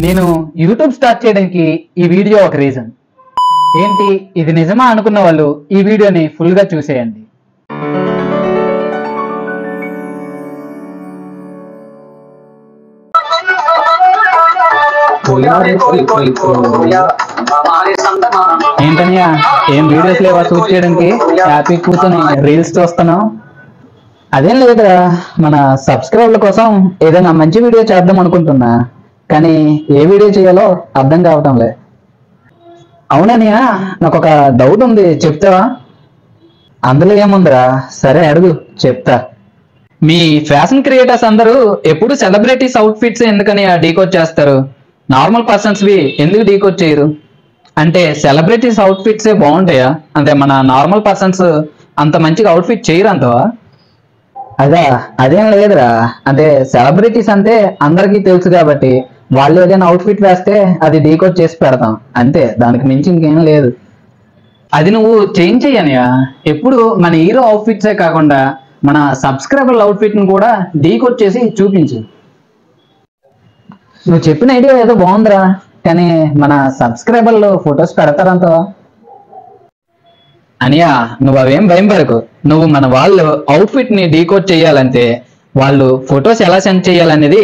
నేను YouTube start చేయడానికి ఈ వీడియో ఒక రీజన్. ఏంటి ఇది నిజమా అనుకున్న వాళ్ళు ఈ వీడియోని ఫుల్ గా చూసేయండి. ఏంటనియా ఏం వీడియోస్ లేవా షూట్ చేయడానికి? హ్యాపీ కూర్చొని రీల్స్ చూస్తున్నావు? అదేం లేదురా, మన సబ్స్క్రైబర్ల కోసం ఏదైనా మంచి వీడియో చేద్దాం అనుకుంటున్నా, కానీ ఏ వీడియో చేయాలో అర్థం కావటం లే. అవుననియా, నాకు ఒక డౌట్ ఉంది, చెప్తావా? అందులో ఏముందిరా, సరే అడుగు, చెప్తా. మీ ఫ్యాషన్ క్రియేటర్స్ అందరూ ఎప్పుడు సెలబ్రిటీస్ అవుట్ ఫిట్స్ ఎందుకని డీకోడ్ చేస్తారు? నార్మల్ పర్సన్స్ వి ఎందుకు డీకోడ్ చేయరు? అంటే సెలబ్రిటీస్ అవుట్ ఫిట్సే బాగుంటాయా? అంటే మన నార్మల్ పర్సన్స్ అంత మంచిగా అవుట్ ఫిట్ చేయరు అంతవా? అదేం లేదురా, అంటే సెలబ్రిటీస్ అంటే అందరికీ తెలుసు కాబట్టి వాళ్ళు ఏదైనా అవుట్ ఫిట్ వేస్తే అది డీకోడ్ చేసి పెడతాం అంతే, దానికి మించి ఇంకేం లేదు. అది నువ్వు చేంజ్ చెయ్యనియా. ఎప్పుడు మన హీరో అవుట్ ఫిట్సే కాకుండా మన సబ్స్క్రైబర్ అవుట్ ఫిట్ ను కూడా డీకోడ్ చేసి చూపించు. నువ్వు చెప్పిన ఐడియా ఏదో బాగుందిరా, కానీ మన సబ్స్క్రైబర్లు ఫొటోస్ పెడతారంతవా? అనియా, నువ్వు అవేం భయం పడకు. నువ్వు మన వాళ్ళు అవుట్ ఫిట్ ని డీకోడ్ చేయాలంటే వాళ్ళు ఫొటోస్ ఎలా సెండ్ చేయాలనేది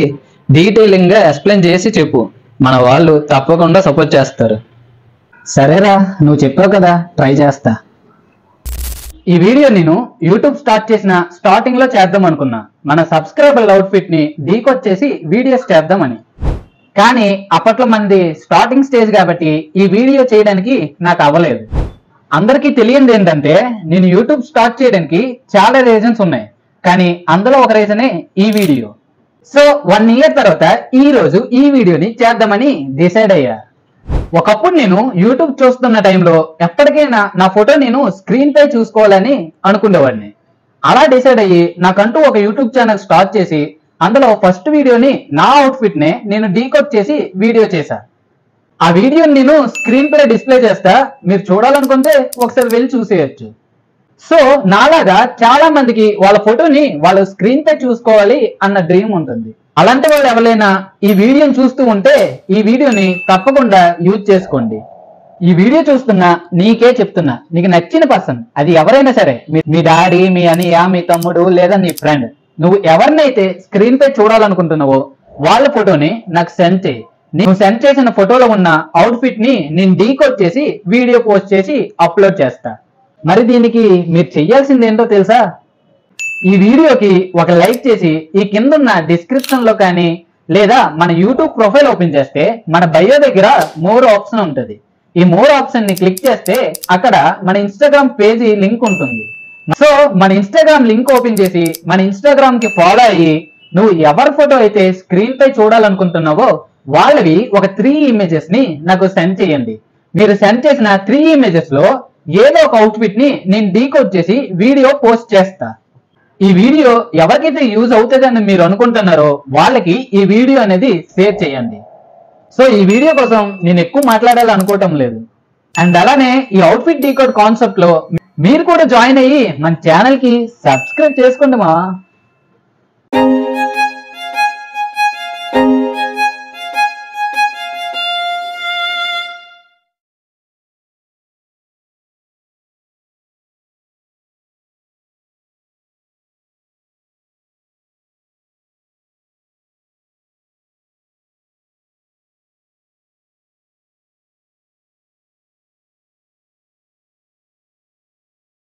డీటెయిలింగ్ గా ఎక్స్ప్లెయిన్ చేసి చెప్పు, మన వాళ్ళు తప్పకుండా సపోర్ట్ చేస్తారు. సరేరా, నువ్వు చెప్పావు కదా, ట్రై చేస్తా. ఈ వీడియో నేను యూట్యూబ్ స్టార్ట్ చేసిన స్టార్టింగ్ లో చేద్దాం అనుకున్నా, మన సబ్స్క్రైబర్ అవుట్ ఫిట్ ని డీకోడ్ చేసి వీడియోస్ చేద్దామని. కానీ అప్పట్లో మనది స్టార్టింగ్ స్టేజ్ కాబట్టి ఈ వీడియో చేయడానికి నాకు అవ్వలేదు. అందరికీ తెలియంది ఏంటంటే నేను యూట్యూబ్ స్టార్ట్ చేయడానికి చాలా రీజన్స్ ఉన్నాయి, కానీ అందులో ఒక రీజనే ఈ వీడియో. సో 1 ఇయర్ తర్వాత ఈ రోజు ఈ వీడియోని చేద్దామని డిసైడ్ అయ్యా. ఒకప్పుడు నేను యూట్యూబ్ చూస్తున్న టైంలో ఎప్పటికైనా నా ఫోటో నేను స్క్రీన్ పై చూసుకోవాలని అనుకునేవాడిని. అలా డిసైడ్ అయ్యి నాకంటూ ఒక యూట్యూబ్ ఛానల్ స్టార్ట్ చేసి అందులో ఫస్ట్ వీడియోని నా అవుట్ఫిట్ నే నేను డీకోడ్ చేసి వీడియో చేశా. ఆ వీడియోని నేను స్క్రీన్ పై డిస్ప్లే చేస్తా, మీరు చూడాలనుకుంటే ఒకసారి వెళ్ళి చూసేయచ్చు. సో నాలాగా చాలా మందికి వాళ్ళ ఫోటోని వాళ్ళు స్క్రీన్ పై చూసుకోవాలి అన్న డ్రీమ్ ఉంటుంది. అలాంటి వాళ్ళు ఎవరైనా ఈ వీడియోని చూస్తూ ఉంటే ఈ వీడియోని తప్పకుండా యూజ్ చేసుకోండి. ఈ వీడియో చూస్తున్నా నీకే చెప్తున్నా, నీకు నచ్చిన పర్సన్ అది ఎవరైనా సరే, మీ డాడీ, మీ అన్నయ్య, మీ తమ్ముడు లేదా నీ ఫ్రెండ్, నువ్వు ఎవరినైతే స్క్రీన్ పై చూడాలనుకుంటున్నావో వాళ్ళ ఫోటోని నాకు సెండ్ చేయి. నువ్వు సెండ్ చేసిన ఫోటోలో ఉన్న అవుట్ ఫిట్ ని నేను డీకోడ్ చేసి వీడియో పోస్ట్ చేసి అప్లోడ్ చేస్తా. మరి దీనికి మీరు చెయ్యాల్సింది ఏంటో తెలుసా? ఈ వీడియోకి ఒక లైక్ చేసి ఈ కింద ఉన్న డిస్క్రిప్షన్ లో కానీ లేదా మన యూట్యూబ్ ప్రొఫైల్ ఓపెన్ చేస్తే మన బయో దగ్గర మోర్ ఆప్షన్ ఉంటుంది. ఈ మోర్ ఆప్షన్ ని క్లిక్ చేస్తే అక్కడ మన ఇన్స్టాగ్రామ్ పేజీ లింక్ ఉంటుంది. సో మన ఇన్స్టాగ్రామ్ లింక్ ఓపెన్ చేసి మన ఇన్స్టాగ్రామ్ కి ఫాలో అయ్యి నువ్వు ఎవరి ఫోటో అయితే స్క్రీన్ పై చూడాలనుకుంటున్నావో వాళ్ళవి ఒక 3 ఇమేజెస్ ని నాకు సెండ్ చేయండి. మీరు సెండ్ చేసిన 3 ఇమేజెస్ లో ఏదో ఒక అవుట్ఫిట్ ని నేను డీకోడ్ చేసి వీడియో పోస్ట్ చేస్తా. ఈ వీడియో ఎవరికైతే యూజ్ అవుతుందని మీరు అనుకుంటున్నారో వాళ్ళకి ఈ వీడియో అనేది షేర్ చేయండి. సో ఈ వీడియో కోసం నేను ఎక్కువ మాట్లాడాలి అనుకోవటం లేదు. అండ్ అలానే ఈ అవుట్ఫిట్ డీకోడ్ కాన్సెప్ట్ లో మీరు కూడా జాయిన్ అయ్యి మన ఛానల్ కి సబ్స్క్రైబ్ చేసుకోండి మా